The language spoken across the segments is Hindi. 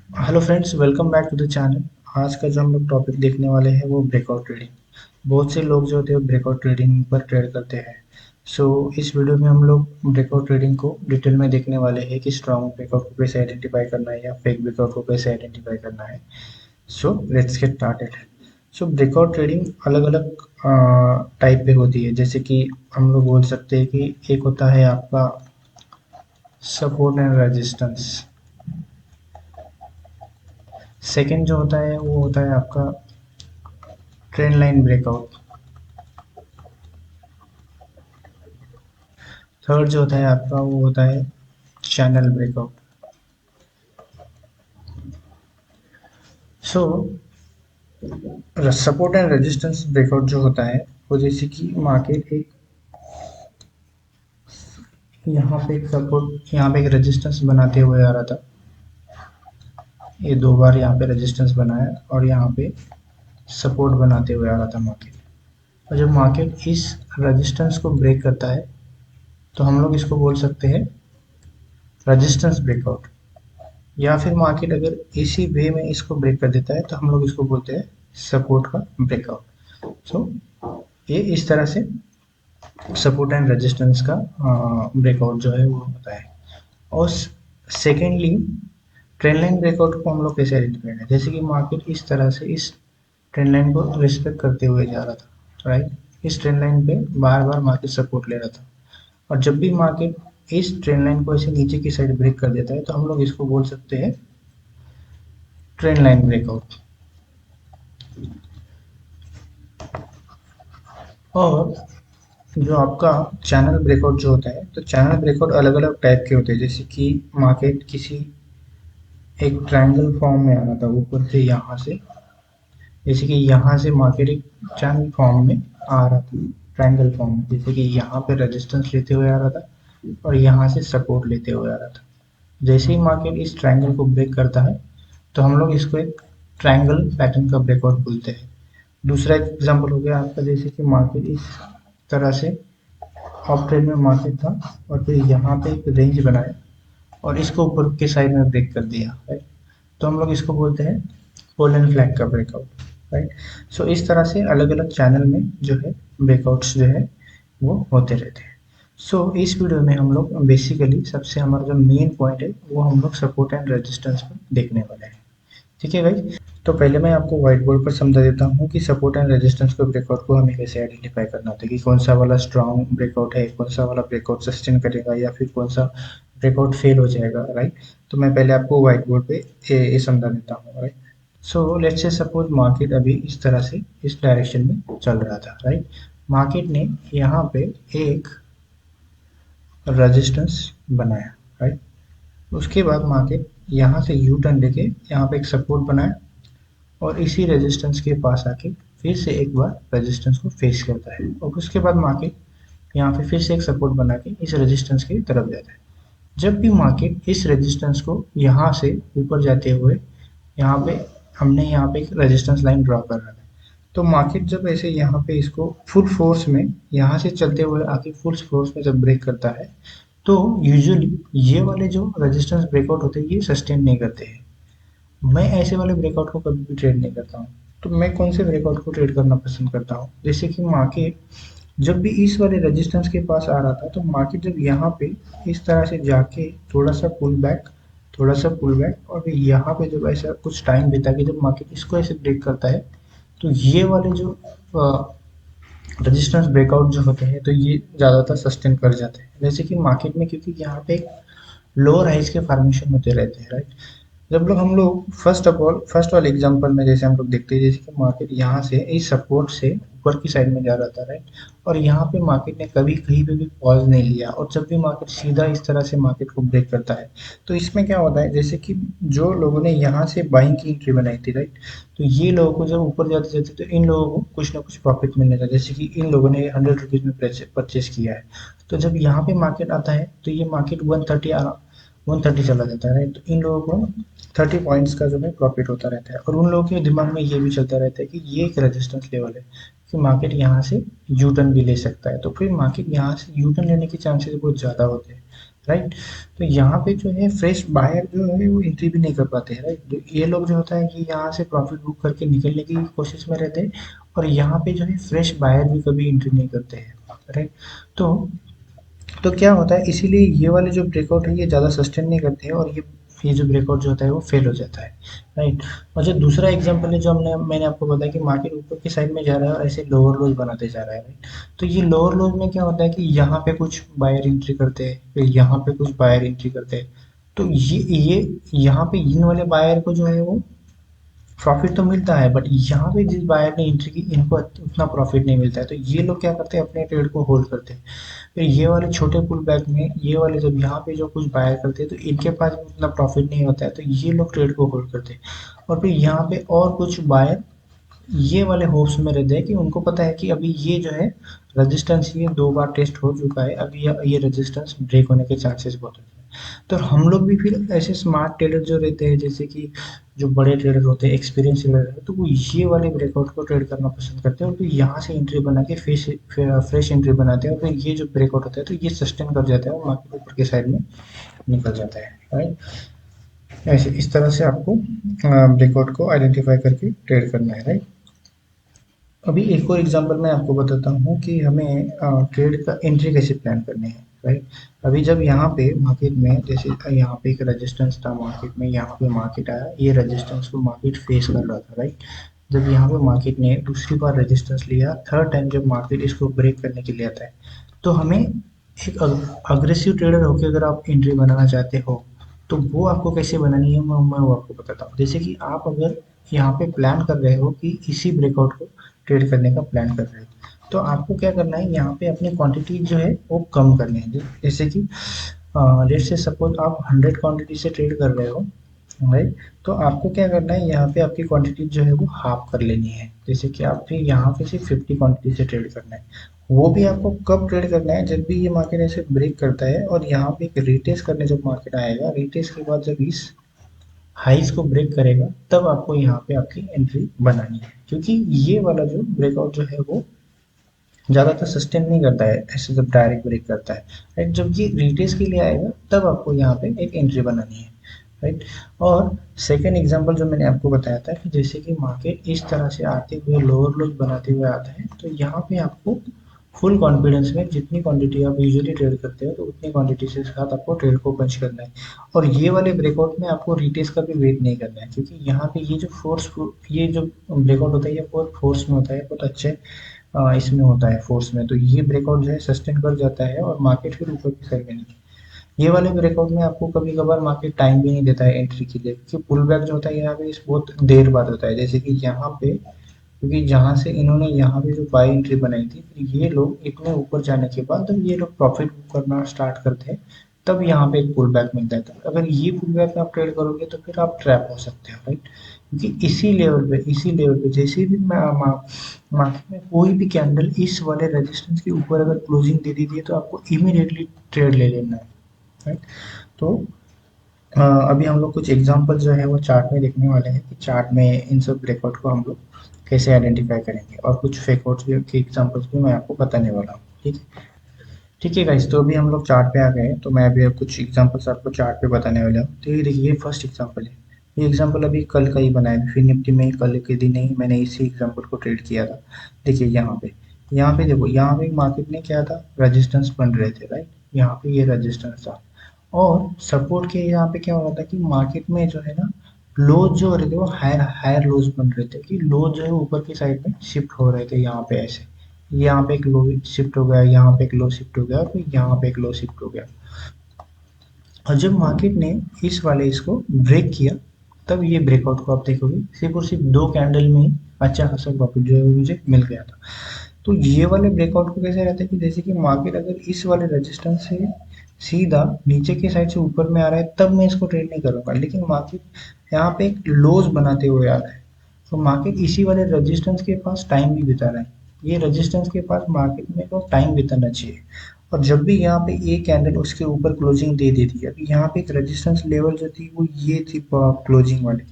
Hello friends, welcome back to the channel. आज का जो हम लोग टॉपिक देखने वाले हैं वो ब्रेकआउट ट्रेडिंग। बहुत से लोग जो होते हैं ब्रेकआउट ट्रेडिंग पर ट्रेड करते हैं। इस वीडियो में हम लोग ब्रेकआउट ट्रेडिंग को डिटेल में देखने वाले हैं कि स्ट्रॉन्ग ब्रेकआउट को कैसे आइडेंटिफाई करना है या फेक ब्रेकआउट को कैसे आइडेंटिफाई करना है। Let's get started. Breakout trading अलग अलग टाइप पे होती है, जैसे कि हम लोग बोल सकते हैं कि एक होता है आपका सपोर्ट एंड रेजिस्टेंस। सेकेंड जो होता है वो होता है आपका ट्रेंड लाइन ब्रेकआउट। थर्ड जो होता है आपका वो होता है channel breakout. So support and resistance breakout जो होता है वो जैसे कि मार्केट एक यहाँ पे एक सपोर्ट यहाँ पे एक रेजिस्टेंस बनाते हुए आ रहा था। ये दो बार यहाँ पे रेजिस्टेंस बनाया और यहाँ पे सपोर्ट बनाते हुए आ रहा था मार्केट। और जब मार्केट इस रेजिस्टेंस को ब्रेक करता है तो हम लोग इसको बोल सकते हैं रेजिस्टेंस ब्रेकआउट। या फिर मार्केट अगर इसी वे में इसको ब्रेक कर देता है तो हम लोग इसको बोलते हैं सपोर्ट का ब्रेकआउट। ये इस तरह से सपोर्ट एंड रेजिस्टेंस का ब्रेकआउट जो है वो होता है। और सेकेंडली ट्रेंड लाइन ब्रेकआउट को हम लोग कैसे आइडेंटिफाई करें, जैसे कि मार्केट इस तरह से इस ट्रेंड लाइन को रिस्पेक्ट करते हुए जा रहा था, राइट। इस ट्रेंड लाइन पे बार बार मार्केट सपोर्ट ले रहा था और जब भी मार्केट इस ट्रेंड लाइन को ऐसे नीचे की साइड ब्रेक कर देता है तो हम लोग इसको बोल सकते हैं ट्रेंड लाइन ब्रेकआउट। और जो आपका चैनल ब्रेकआउट जो होता है, तो चैनल ब्रेकआउट अलग अलग टाइप के होते हैं, जैसे कि मार्केट किसी एक ट्रायंगल फॉर्म में आना था ऊपर से यहाँ से, जैसे कि यहाँ से मार्केट एक चैनल फॉर्म में आ रहा था, ट्रायंगल फॉर्म में, जैसे कि यहाँ पे रेजिस्टेंस लेते हुए आ रहा था और यहाँ से सपोर्ट लेते हुए आ रहा था। जैसे ही मार्केट इस ट्रायंगल को ब्रेक करता है तो हम लोग इसको एक ट्रायंगल पैटर्न का ब्रेकआउट बोलते हैं। दूसरा एग्जांपल हो गया आपका, जैसे कि मार्केट इस तरह से अप ट्रेंड में मार्केट था और फिर यहाँ पे एक रेंज बनाया और इसको ऊपर के साइड में ब्रेक कर दिया, राइट। तो हम लोग इसको बोलते हैं पोल एंड फ्लैग का ब्रेकआउट, राइट। इस तरह से अलग अलग चैनल में जो है ब्रेकआउट्स जो है वो होते रहते हैं। इस वीडियो में हम लोग बेसिकली सबसे हमारा जो मेन पॉइंट है वो हम लोग सपोर्ट एंड रेजिस्टेंस पर देखने वाले हैं। ठीक है भाई। तो पहले मैं आपको व्हाइट बोर्ड पर समझा देता हूँ कि सपोर्ट एंड रेजिस्टेंस को ब्रेकआउट को हमें कैसे आइडेंटिफाई करना होता है, कि कौन सा वाला स्ट्रॉन्ग ब्रेकआउट है, कौन सा वाला ब्रेकआउट सस्टेन करेगा या फिर कौन सा ब्रेकआउट फेल हो जाएगा, राइट। तो मैं पहले आपको व्हाइट बोर्ड पे ये समझा देता हूँ, right. Let's say suppose market अभी इस तरह से इस डायरेक्शन में चल रहा था, राइट। मार्केट ने यहाँ पे एक रेजिस्टेंस बनाया, राइट। उसके बाद मार्केट यहाँ से यू टर्न लेके यहाँ पे एक सपोर्ट बनाया और इसी रेजिस्टेंस के पास आके फिर से एक बार रेजिस्टेंस को फेस करता है और उसके बाद मार्केट यहाँ पे फिर से एक सपोर्ट बना के इस रेजिस्टेंस की तरफ जाता है। जब भी मार्केट इस रेजिस्टेंस को यहाँ से ऊपर जाते हुए यहाँ पे हमने यहाँ पे एक रेजिस्टेंस लाइन ड्रॉ कर रखा है, तो मार्केट जब ऐसे यहाँ पे इसको फुल फोर्स में यहाँ से चलते हुए आके फुल फोर्स में जब ब्रेक करता है तो यूजुअली ये वाले जो रेजिस्टेंस ब्रेकआउट होते हैं ये सस्टेन नहीं करते हैं। मैं ऐसे वाले ब्रेकआउट को कभी भी ट्रेड नहीं करता हूँ। तो मैं कौन से ब्रेकआउट को ट्रेड करना पसंद करता हूँ, जैसे कि मार्केट जब भी इस वाले रेजिस्टेंस के पास आ रहा था तो मार्केट जब यहाँ पे इस तरह से जाके थोड़ा सा पुल बैक, थोड़ा सा पुल बैक और फिर यहाँ पे जब ऐसा कुछ टाइम बीता कि जब मार्केट इसको ऐसे ब्रेक करता है तो ये वाले जो रेजिस्टेंस ब्रेकआउट जो होते हैं तो ये ज़्यादातर सस्टेन कर जाते हैं, जैसे कि मार्केट में, क्योंकि यहाँ पे लोअर हाइज के फॉर्मेशन होते रहते हैं, राइट। जब लोग हम लोग फर्स्ट ऑफ ऑल फर्स्ट वाले एग्जांपल में जैसे हम लोग देखते हैं, जैसे कि मार्केट यहाँ से इस सपोर्ट से ऊपर की साइड में जा रहा था, राइट। और यहाँ पे मार्केट ने कभी कहीं पे भी पॉज नहीं लिया और जब भी मार्केट सीधा इस तरह से मार्केट को ब्रेक करता है तो इसमें क्या होता है, जैसे कि जो लोगों ने यहाँ से बाइंग की एंट्री बनाई थी, राइट। तो ये लोगों को जब ऊपर जाते जाते तो इन लोगों को कुछ ना कुछ प्रॉफिट मिलने का, जैसे कि इन लोगों ने 100 रुपीज़ में परचेस किया है। तो जब यहाँ पे मार्केट आता है तो ये मार्केट 130 चला जाता है, राइट। तो इन लोगों को 30 पॉइंट्स का जो है प्रॉफिट होता रहता है और उन लोगों के दिमाग में ये भी चलता रहता है कि ये एक रेजिस्टेंस लेवल है कि मार्केट यहाँ से यू टर्न भी ले सकता है, तो फिर मार्केट यहाँ से यू टर्न लेने के चांसेस बहुत ज़्यादा होते हैं। राइट। तो यहाँ पे जो है फ्रेश बायर जो है वो एंट्री भी नहीं कर पाते हैं, राइट। तो ये लोग जो होता है कि यहाँ से प्रॉफिट बुक करके निकलने की कोशिश में रहते हैं, और यहाँ पे जो है फ्रेश बायर भी कभी एंट्री नहीं करते हैं, राइट। तो क्या होता है, इसीलिए ये वाले जो ब्रेकआउट है ये ज़्यादा सस्टेन नहीं करते हैं, और ये जो ब्रेकआउट जो होता है वो फेल हो जाता है, राइट। और जो दूसरा एग्जांपल है जो मैंने आपको बताया कि मार्केट ऊपर की साइड में जा रहा है और ऐसे लोअर लोज बनाते जा रहा है, राइट। तो ये लोअर लोज में क्या होता है कि यहाँ पे कुछ बायर एंट्री करते हैं, फिर यहाँ पे कुछ बायर एंट्री करते हैं। तो ये यहाँ पे इन वाले बायर को जो है वो प्रॉफिट तो मिलता है, बट यहाँ पे जिस बायर ने एंट्री की इनको उतना प्रॉफिट नहीं मिलता है। तो ये लोग क्या करते हैं, अपने ट्रेड को होल्ड करते हैं। फिर ये वाले छोटे पुल बैक में ये वाले जब यहाँ पे जो कुछ बायर करते हैं तो इनके पास भी उतना प्रॉफिट नहीं होता है, तो ये लोग ट्रेड को होल्ड करते हैं। और फिर यहाँ पे और कुछ बायर ये वाले होप्स में रहते हैं कि उनको पता है कि अभी ये जो है रेजिस्टेंस ये 2 बार टेस्ट हो चुका है, अभी ये रेजिस्टेंस ब्रेक होने के चांसेस बहुत होते हैं। तो हम लोग भी फिर ऐसे स्मार्ट ट्रेडर जो रहते हैं, जैसे कि जो बड़े ट्रेडर होते हैं, एक्सपीरियंस ट्रेडर है, तो वो ये वाले ब्रेकआउट को ट्रेड करना पसंद करते हैं, और फिर यहाँ से एंट्री बना के फ्रेश एंट्री बनाते हैं, और फिर ये जो ब्रेकआउट होता है तो ये सस्टेन कर जाता है और मार्केट ऊपर के साइड में निकल जाता है, राइट। ऐसे इस तरह से आपको ब्रेकआउट को आइडेंटिफाई करके ट्रेड करना है, राइट। अभी एक और एग्जांपल मैं आपको बताता हूँ कि हमें ट्रेड का एंट्री कैसे प्लान करनी है, राइट। अभी जब यहाँ पे मार्केट में जैसे यहाँ पे एक रेजिस्टेंस था मार्केट में, यहाँ पे मार्केट आया, ये रेजिस्टेंस को मार्केट फेस कर रहा था, राइट। जब यहाँ पे मार्केट ने दूसरी बार रेजिस्टेंस लिया, थर्ड टाइम जब मार्केट इसको ब्रेक करने के लिए आता है, तो हमें एक अग्रेसिव ट्रेडर होकर अगर आप एंट्री बनाना चाहते हो, तो वो आपको कैसे बनानी है मैं वो आपको बताता हूँ। जैसे कि आप अगर यहाँ पे प्लान कर रहे हो कि इसी ब्रेकआउट को ट्रेड करने का प्लान कर रहे हो, तो आपको क्या करना है, यहाँ पे अपनी क्वांटिटी जो है वो कम करनी है। जैसे कि लेट से सपोज आप 100 क्वांटिटी से ट्रेड कर रहे हो, राइट। तो आपको क्या करना है, यहाँ पे आपकी क्वांटिटी जो है वो हाफ कर लेनी है। जैसे कि आप फिर यहाँ पे सिर्फ 50 क्वांटिटी से ट्रेड करना है। वो भी आपको कब ट्रेड करना है, जब भी ये मार्केट ऐसे ब्रेक करता है और यहाँ पे एक रीटेस्ट करने जब मार्केट आएगा, रीटेस्ट के बाद जब इस हाइस को ब्रेक करेगा, तब आपको यहाँ पे आपकी एंट्री बनानी है, क्योंकि ये वाला जो ब्रेकआउट जो है वो ज़्यादातर सस्टेन नहीं करता है ऐसे जब डायरेक्ट ब्रेक करता है, राइट। जब ये रिटेस्ट के लिए आएगा तब आपको यहाँ पे एक एंट्री बनानी है, राइट। और सेकेंड एग्जांपल जो मैंने आपको बताया था कि जैसे कि मार्केट इस तरह से आते हुए लोअर लोज बनाते हुए आता है, तो यहाँ पे आपको फुल कॉन्फिडेंस में जितनी क्वांटिटी आप यूजुअली ट्रेड करते हो तो उतनी क्वांटिटी के साथ आपको ट्रेड को पंच करना है। और ये वाले ब्रेकआउट में आपको रिटेस्ट का भी वेट नहीं करना है, क्योंकि यहाँ पे ये जो ब्रेकआउट होता है ये बहुत फोर्स में होता है, बहुत अच्छे इसमें होता है फोर्स में। तो ये ब्रेकआउट जो है सस्टेन कर जाता है और मार्केट फिर ऊपर की साइड में नहीं। ये वाले ब्रेकआउट में आपको कभी कभार मार्केट टाइम भी नहीं देता है एंट्री के लिए, क्योंकि पुल बैक जो होता है यहाँ पे इस बहुत देर बाद होता है। जैसे कि यहाँ पे, क्योंकि जहाँ से इन्होंने यहाँ पे जो बाई एंट्री बनाई थी, फिर ये लोग इतने ऊपर जाने के बाद जब ये लोग प्रॉफिट बुक करना स्टार्ट करते हैं, तब यहाँ पे एक पुल बैक मिलता है। तो अगर ये पुल बैक में आप ट्रेड करोगे तो फिर आप ट्रैप हो सकते हो, राइट। क्योंकि इसी लेवल पे जैसे भी मार्केट में कोई भी कैंडल इस वाले रेजिस्टेंस के ऊपर अगर क्लोजिंग दे दी है तो आपको इमीडिएटली ट्रेड ले लेना है, राइट। तो अभी हम लोग कुछ एग्जांपल जो है वो चार्ट में देखने वाले हैं कि चार्ट में इन सब ब्रेकआउट को हम लोग कैसे आइडेंटिफाई करेंगे, और कुछ फेकआउट्स के एग्जांपल्स भी मैं आपको बताने वाला हूँ, ठीक है। ठीक है गाइस, तो अभी हम लोग चार्ट पे आ गए हैं, तो मैं अभी कुछ एग्जांपल्स आपको चार्ट पे बताने वाला हूँ। तो ये देखिए, फर्स्ट एग्जांपल है। ये एग्जांपल अभी कल का ही बनाया है, फिर निफ्टी में कल के दिन ही मैंने इसी एग्जांपल को ट्रेड किया था। देखिए यहाँ पे देखो, यहाँ पे मार्केट ने क्या था, रेजिस्टेंस बन रहे थे, राइट। यहाँ पे ये रेजिस्टेंस था, और सपोर्ट के यहाँ पे क्या हो रहा था कि मार्केट में जो है ना, लोज जो हो रहे थे वो हायर हायर लोज बन रहे थे, कि लोज जो है ऊपर की साइड में शिफ्ट हो रहे थे। यहाँ पे ऐसे, यहाँ पे एक लो शिफ्ट हो गया, यहाँ पे एक लो शिफ्ट हो गया, और फिर यहाँ पे एक लो शिफ्ट हो गया। और जब मार्केट ने इस वाले इसको ब्रेक किया, तब ये ब्रेकआउट को आप देखोगे सिर्फ और सिर्फ 2 कैंडल में ही अच्छा खासा प्रॉफिट जो है वो मुझे मिल गया था। तो ये वाले ब्रेकआउट को कैसे रहता है कि जैसे कि मार्केट अगर इस वाले रेजिस्टेंस से सीधा नीचे की साइड से ऊपर में आ रहा है, तब मैं इसको ट्रेड नहीं करूंगा। लेकिन मार्केट यहाँ पे एक लोज बनाते हुए आ रहा है, तो मार्केट इसी वाले रेजिस्टेंस के पास टाइम भी बिता रहा है। ये रेजिस्टेंस के पास मार्केट में तो टाइम बिताना चाहिए, और जब भी यहाँ पे एक कैंडल उसके ऊपर क्लोजिंग दे देती है, अभी यहाँ पे एक रेजिस्टेंस लेवल जो थी वो ये थी क्लोजिंग वाली,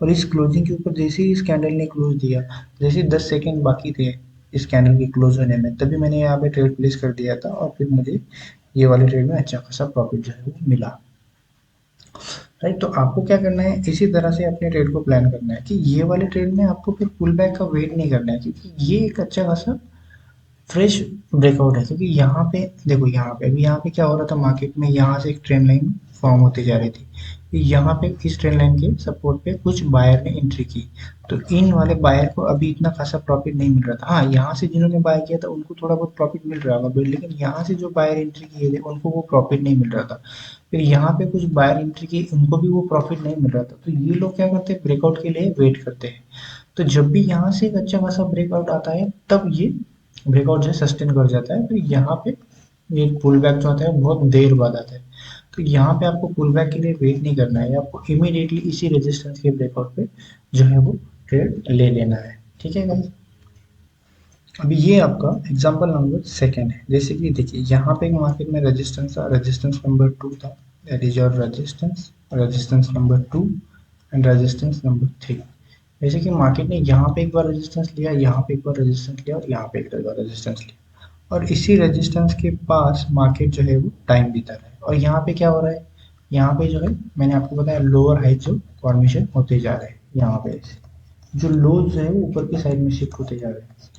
और इस क्लोजिंग के ऊपर जैसे ही इस कैंडल ने क्लोज दिया, जैसे 10 सेकेंड बाकी थे, इस कैंडल के क्लोज होने में, तभी मैंने यहाँ पे ट्रेड प्लेस कर दिया था और फिर मुझे ये वाले ट्रेड में अच्छा खासा प्रॉफिट जो है वो मिला। राइट, तो आपको क्या करना है, इसी तरह से अपने ट्रेड को प्लान करना है कि ये वाले ट्रेड में आपको फिर पुल बैक का वेट नहीं करना है, क्योंकि ये एक अच्छा खासा फ्रेश ब्रेकआउट है। क्योंकि यहाँ पे देखो, यहाँ पे अभी यहाँ पे क्या हो रहा था मार्केट में, यहाँ से एक ट्रेंड लाइन फॉर्म होती जा रही थी, यहाँ पे इस ट्रेंड लाइन के सपोर्ट पे कुछ बायर ने एंट्री की, तो इन वाले बायर को अभी इतना खासा प्रॉफिट नहीं मिल रहा था। हाँ, यहाँ से जिन्होंने बाय किया था उनको थोड़ा बहुत प्रॉफिट मिल रहा होगा, लेकिन यहाँ से जो बायर एंट्री किए थे उनको वो प्रॉफिट नहीं मिल रहा था। फिर यहाँ पे कुछ बायर एंट्री की, उनको भी वो प्रॉफिट नहीं मिल रहा था। तो ये लोग क्या करते हैं, ब्रेकआउट के लिए वेट करते हैं। तो जब भी यहाँ से एक अच्छा खासा ब्रेकआउट आता है, तब ये ब्रेकआउट जो है सस्टेन कर जाता है। फिर यहाँ पे ये पुल बैक जो आता है बहुत देर बाद आता है। तो यहाँ पे आपको पुल बैक के लिए वेट नहीं करना है, आपको इमीडिएटली इसी रेजिस्टेंस के ब्रेकआउट पे जो है वो ट्रेड ले लेना है। ठीक है गाइस, अभी ये आपका एग्जांपल नंबर सेकेंड है। जैसे कि देखिए, यहाँ पे एक मार्केट में रेजिस्टेंस था, रेजिस्टेंस नंबर 2 था, that is your resistance, resistance number 2 and resistance number 3। जैसे कि मार्केट ने यहाँ पे एक बार रेजिस्टेंस लिया, यहाँ पे एक बार रेजिस्टेंस लिया और यहाँ पे एक बार रेजिस्टेंस लिया, और इसी रेजिस्टेंस के पास मार्केट जो है वो टाइम बिता रहा है। और यहाँ पे क्या हो रहा है, यहाँ पे जो है मैंने आपको बताया लोअर हाई जो फॉर्मेशन होते जा रहे हैं, यहाँ पे जो लोज जो है वो ऊपर की साइड में शिफ्ट होते जा रहे हैं।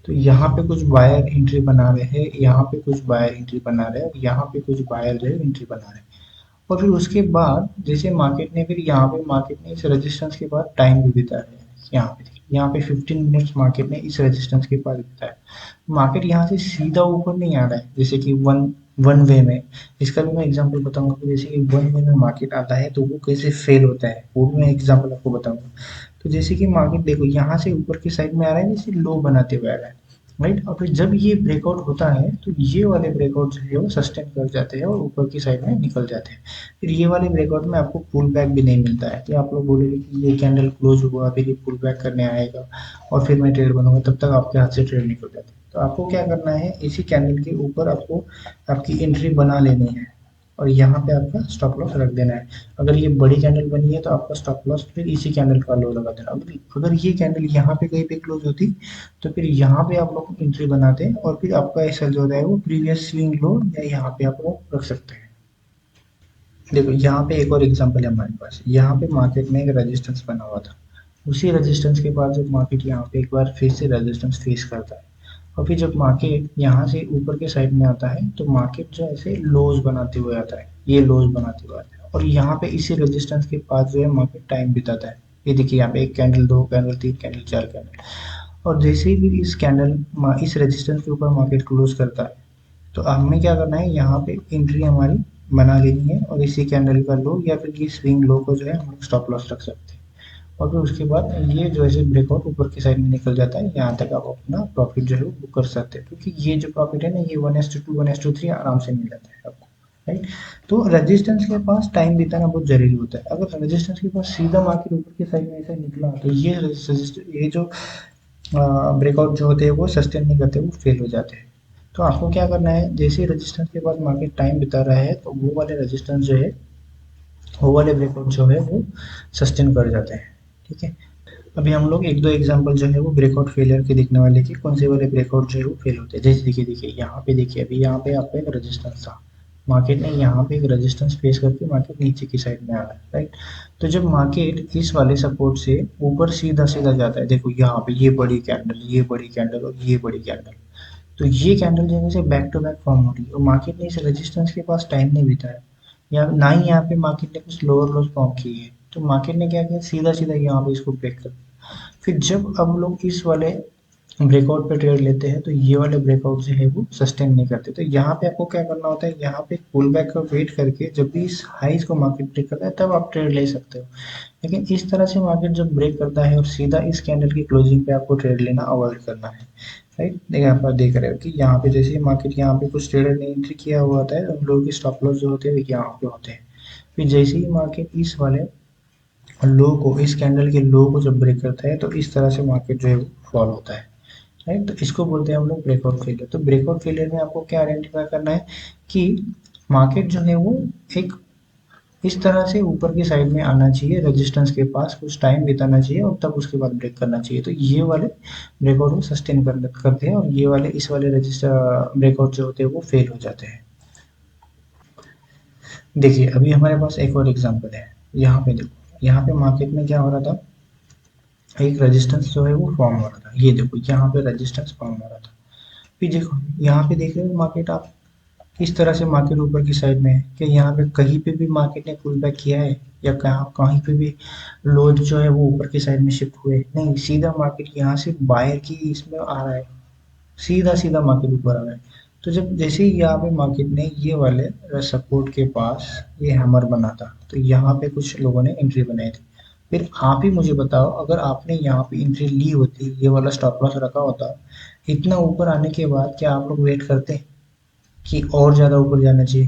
तो यहाँ पे कुछ बायर एंट्री बना रहे हैं, यहाँ पे कुछ बायर एंट्री बना रहे हैं, और यहाँ पे कुछ बायर जो है एंट्री बना रहे हैं। और फिर उसके बाद जैसे मार्केट ने, फिर यहाँ पे मार्केट ने इस रेजिस्टेंस के बाद टाइम भी बिताया है। यहाँ पे देखिए, यहाँ पे 15 मिनट्स मार्केट ने इस रेजिस्टेंस के पास बिताया। मार्केट यहाँ से सीधा ऊपर नहीं आ रहा है, जैसे कि वन वन वे में। इसका भी मैं एग्जांपल बताऊंगा कि जैसे कि वन वे में मार्केट आता है तो वो कैसे फेल होता है, वो भी मैं एग्जांपल आपको बताऊंगा। तो जैसे कि मार्केट देखो, यहाँ से ऊपर की साइड में आ रहा है, जैसे लो बनाते हुए आ रहा है, राइट। और फिर जब ये ब्रेकआउट होता है तो ये वाले ब्रेकआउट जो है वो सस्टेन कर जाते हैं और ऊपर की साइड में निकल जाते हैं। फिर ये वाले ब्रेकआउट में आपको पुल बैक भी नहीं मिलता है, कि आप लोग बोलेंगे कि ये कैंडल क्लोज हुआ फिर ये पुल बैक करने आएगा और फिर मैं ट्रेड बनूंगा, तब तक आपके हाथ से ट्रेड निकल जाता है। तो आपको क्या करना है, इसी कैंडल के ऊपर आपको आपकी एंट्री बना लेनी है और यहाँ पे आपका स्टॉप लॉस रख देना है। अगर ये बड़ी कैंडल बनी है तो आपका स्टॉप लॉस फिर इसी कैंडल का लो लगा देना। अगर ये कैंडल यहाँ पे कहीं पे क्लोज होती तो फिर यहाँ पे आप लोग एंट्री बनाते हैं और फिर आपका ऐसा जो है वो प्रीवियस स्विंग लो या यहाँ पे आप लोग रख सकते हैं। देखो, यहाँ पे एक और एग्जांपल है हमारे पास। यहाँ पे मार्केट में एक रेजिस्टेंस बना हुआ था, उसी रेजिस्टेंस के बाद जब मार्केट यहाँ पे एक बार फिर से रेजिस्टेंस फेस करता है और फिर जब मार्केट यहाँ से ऊपर के साइड में आता है तो मार्केट जो ऐसे लोज बनाते हुए आता है, ये लोज बनाते हुए आता है, और यहाँ पे इसी रेजिस्टेंस के पास जो है मार्केट टाइम बिताता है। ये देखिए, यहाँ पे एक कैंडल, दो कैंडल, तीन कैंडल, चार कैंडल, और जैसे ही भी इस कैंडल इस रेजिस्टेंस के ऊपर मार्केट क्लोज करता है तो हमें क्या करना है, यहाँ पे एंट्री हमारी बना लेनी है और इसी कैंडल का लो या फिर ये स्विंग लो को जो है हम लोग स्टॉप लॉस रख सकते हैं। और फिर उसके बाद ये जो है ब्रेकआउट ऊपर की साइड में निकल जाता है, यहाँ तक आप अपना प्रॉफिट जो है वो बुक कर सकते हैं, क्योंकि ये जो प्रॉफिट है ना, ये 1:2 1:3 आराम से मिल जाता है आपको, राइट। तो रेजिस्टेंस के पास टाइम बिताना बहुत जरूरी होता है। अगर रेजिस्टेंस के पास सीधा मार्केट ऊपर की साइड में ऐसा निकला तो ये जो ब्रेकआउट जो होते हैं वो सस्टेन नहीं करते, वो फेल हो जाते हैं। तो आपको क्या करना है, जैसे रेजिस्टेंस के पास मार्केट टाइम बिता रहा है तो वो वाले रेजिस्टेंस जो है, वो वाले ब्रेकआउट जो है वो सस्टेन कर जाते हैं। ठीक है, अभी हम लोग एक दो एग्जांपल जो है वो ब्रेकआउट फेलियर के देखने वाले कि कौन से वाले ब्रेकआउट जो है वो फेल होते हैं। जैसे देखिए देखिए यहाँ पे देखिए, अभी यहाँ पे आपका एक रेजिस्टेंस था, मार्केट ने यहाँ पे एक रेजिस्टेंस फेस करके मार्केट नीचे की साइड में आ रहा है, राइट। तो जब मार्केट इस वाले सपोर्ट से ऊपर सीधा सीधा जाता है, देखो यहाँ पे ये बड़ी कैंडल, ये बड़ी कैंडल और ये बड़ी कैंडल, तो ये कैंडल जो है से बैक टू बैक फॉर्म हो रही है और मार्केट ने इस रेजिस्टेंस के पास टाइम नहीं बिताया, या ना ही यहाँ पे मार्केट ने कुछ लोअर लोज फॉर्म किए है। तो मार्केट ने क्या किया, सीधा सीधा यहाँ पे इसको ब्रेक कर दिया। फिर जब अब लोग इस वाले ब्रेकआउट पे ट्रेड लेते हैं तो ये वाले ब्रेकआउट जो है वो सस्टेन नहीं करते। तो यहाँ पे आपको क्या करना होता है, यहाँ पे पुल बैक का वेट करके जब भी इस हाइज को मार्केट ब्रेक करता है तब आप ट्रेड ले सकते हो। लेकिन इस तरह से मार्केट जब ब्रेक करता है और सीधा इस कैंडल की क्लोजिंग पे आपको ट्रेड लेना अवॉइड करना है, राइट। देखिए, आप देख रहे हो कि यहाँ पे जैसे मार्केट यहाँ पे कुछ ट्रेडर ने एंट्री किया हुआ होता है, उन लोगों की स्टॉप लॉस जो होते हैं यहाँ पे होते हैं। फिर जैसे ही मार्केट इस वाले लो को, इस कैंडल के लो को जब ब्रेक करता है तो इस तरह से मार्केट जो है वो फॉल होता है, राइट। तो इसको बोलते हैं हम लोग ब्रेकआउट फेलियर। तो ब्रेकआउट फेलियर में आपको क्या आइडेंटिफाई करना है कि मार्केट जो है वो एक इस तरह से ऊपर की साइड में आना चाहिए, रेजिस्टेंस के पास कुछ टाइम बिताना चाहिए और तब उसके बाद ब्रेक करना चाहिए। तो ये वाले ब्रेकआउट को सस्टेन करते हैं और ये वाले इस वाले रजिस्टर ब्रेकआउट जो होते हैं वो फेल हो जाते हैं। देखिए अभी हमारे पास एक और एग्जांपल है। यहाँ पे देखो, यहाँ पे मार्केट में क्या हो रहा था, एक रेजिस्टेंस जो है वो फॉर्म हो रहा था। ये देखो यहाँ पे रेजिस्टेंस फॉर्म हो रहा था। फिर देखो यहाँ पे देख रहे हो मार्केट आप, किस तरह से मार्केट ऊपर की साइड में है। क्या यहाँ पे कहीं पे भी मार्केट ने पुल बैक किया है, या कहाँ कहीं पे भी लो जो है वो ऊपर की साइड में शिफ्ट हुए? नहीं, सीधा मार्केट यहाँ से बायर की इसमें आ रहा है, सीधा सीधा मार्केट ऊपर आ रहा है। तो जब जैसे ही यहाँ पे मार्केट ने ये वाले सपोर्ट के पास ये हैमर बना था, तो यहाँ पे कुछ लोगों ने एंट्री बनाई थी। फिर आप ही मुझे बताओ, अगर आपने यहाँ पे एंट्री ली होती, ये वाला स्टॉप लॉस रखा होता, इतना ऊपर आने के बाद क्या आप लोग वेट करते कि और ज़्यादा ऊपर जाना चाहिए?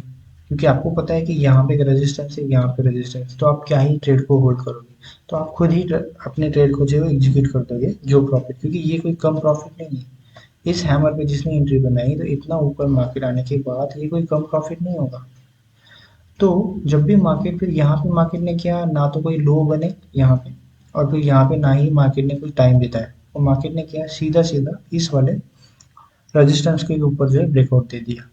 क्योंकि आपको पता है कि यहाँ पे एक रेजिस्टेंस है, यहाँ पे रेजिस्टेंस, तो आप क्या ही ट्रेड को होल्ड करोगे? तो आप खुद ही अपने ट्रेड को जो है एग्जीक्यूट कर दोगे जो प्रॉफिट, क्योंकि ये कोई कम प्रॉफिट नहीं है। इस हैमर पे जिसने एंट्री बनाई, तो इतना ऊपर मार्केट आने के बाद ये कोई कम प्रॉफिट नहीं होगा। तो जब भी मार्केट, फिर यहाँ पे मार्केट ने क्या, ना तो कोई लो बने यहाँ पे, और फिर यहाँ पे ना ही मार्केट ने कोई टाइम बिताया, और मार्केट ने क्या सीधा सीधा इस वाले रेजिस्टेंस के ऊपर जो है ब्रेकआउट दे दिया।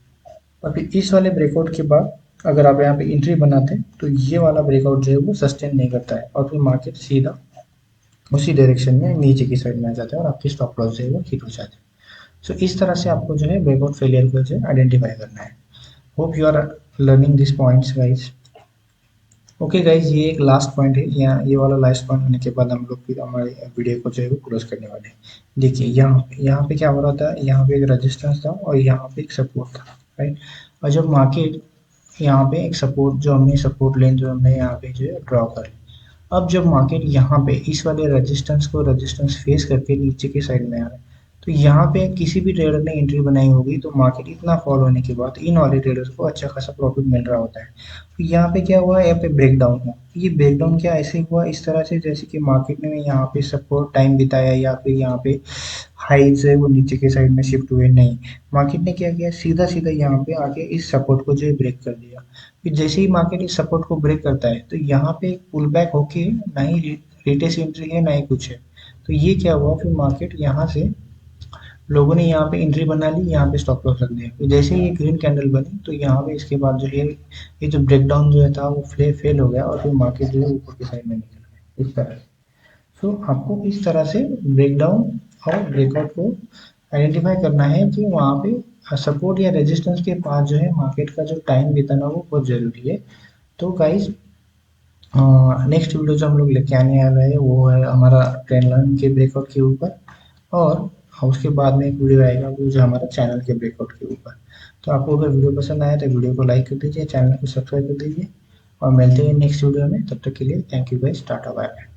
और फिर इस वाले ब्रेकआउट के बाद अगर आप यहाँ पे एंट्री बनाते हैं, तो ये वाला ब्रेकआउट जो है वो सस्टेन नहीं करता है, और फिर मार्केट सीधा उसी डायरेक्शन में नीचे की साइड में आ जाता है और आपकी स्टॉप लॉस जो है वो हिट हो जाती है। सो इस तरह से आपको जो है ब्रेकआउट फेलियर को जो है आइडेंटिफाई करना है। Hope you are learning this points guys. Okay guys, ये एक लास्ट पॉइंट है, यहाँ ये वाला लास्ट पॉइंट होने के बाद हम लोग फिर हमारे वीडियो को जो है वो क्लोज करने वाले हैं। देखिए यहाँ पे क्या हो रहा था, यहाँ पे एक रेजिस्टेंस था और यहाँ पे एक सपोर्ट था, राइट। और जब मार्केट यहाँ पे एक सपोर्ट, जो हमने सपोर्ट लेन जो हमने यहाँ पे जो है ड्रॉ कर, अब जब मार्केट यहाँ पे इस वाले रेजिस्टेंस फेस करके नीचे की साइड में आ रहा है, तो यहाँ पे किसी भी ट्रेडर ने एंट्री बनाई होगी, तो मार्केट इतना फॉल होने के बाद इन वाले ट्रेडर्स को अच्छा खासा प्रॉफिट मिल रहा होता है। तो यहाँ पे क्या हुआ, यहाँ पे ब्रेक डाउन हुआ। ये ब्रेक डाउन क्या ऐसे हुआ, इस तरह से जैसे कि मार्केट ने यहाँ पे सपोर्ट टाइम बिताया, या फिर यहाँ पे हाई से वो नीचे के साइड में शिफ्ट हुए, नहीं। मार्केट ने क्या किया, सीधा सीधा यहाँ पे आके इस सपोर्ट को जो है ब्रेक कर दिया। फिर जैसे ही मार्केट इस सपोर्ट को ब्रेक करता है, तो यहाँ पे एक पुल बैक होके ना ही रिटेस्ट एंट्री है ना ही कुछ है। तो ये क्या हुआ, फिर मार्केट यहाँ से लोगों ने यहाँ पे एंट्री बना ली, यहाँ पे स्टॉप लॉस रख दिया। फिर जैसे ही ये ग्रीन कैंडल बनी, तो यहाँ पे इसके बाद जो है ये जो ब्रेकडाउन जो है था वो फेल हो गया, और फिर मार्केट जो है ऊपर की साइड में निकल गया इस तरह से। सो आपको इस तरह से ब्रेकडाउन और ब्रेकआउट को आइडेंटिफाई करना है कि वहाँ पे सपोर्ट या रेजिस्टेंस के पास जो है मार्केट का जो टाइम बिताना वो बहुत ज़रूरी है। तो गाइज, नेक्स्ट वीडियो जो हम लोग लेके आने आ रहे हैं वो है हमारा ट्रेंड लाइन के ब्रेकआउट के ऊपर, और उसके बाद में एक वीडियो आएगा वो जो हमारा चैनल के ब्रेकआउट के ऊपर। तो आपको अगर वीडियो पसंद आया तो वीडियो को लाइक कर दीजिए, चैनल को सब्सक्राइब कर दीजिए, और मिलते हैं नेक्स्ट वीडियो में। तब तक के लिए thank you guys, tata bye bye.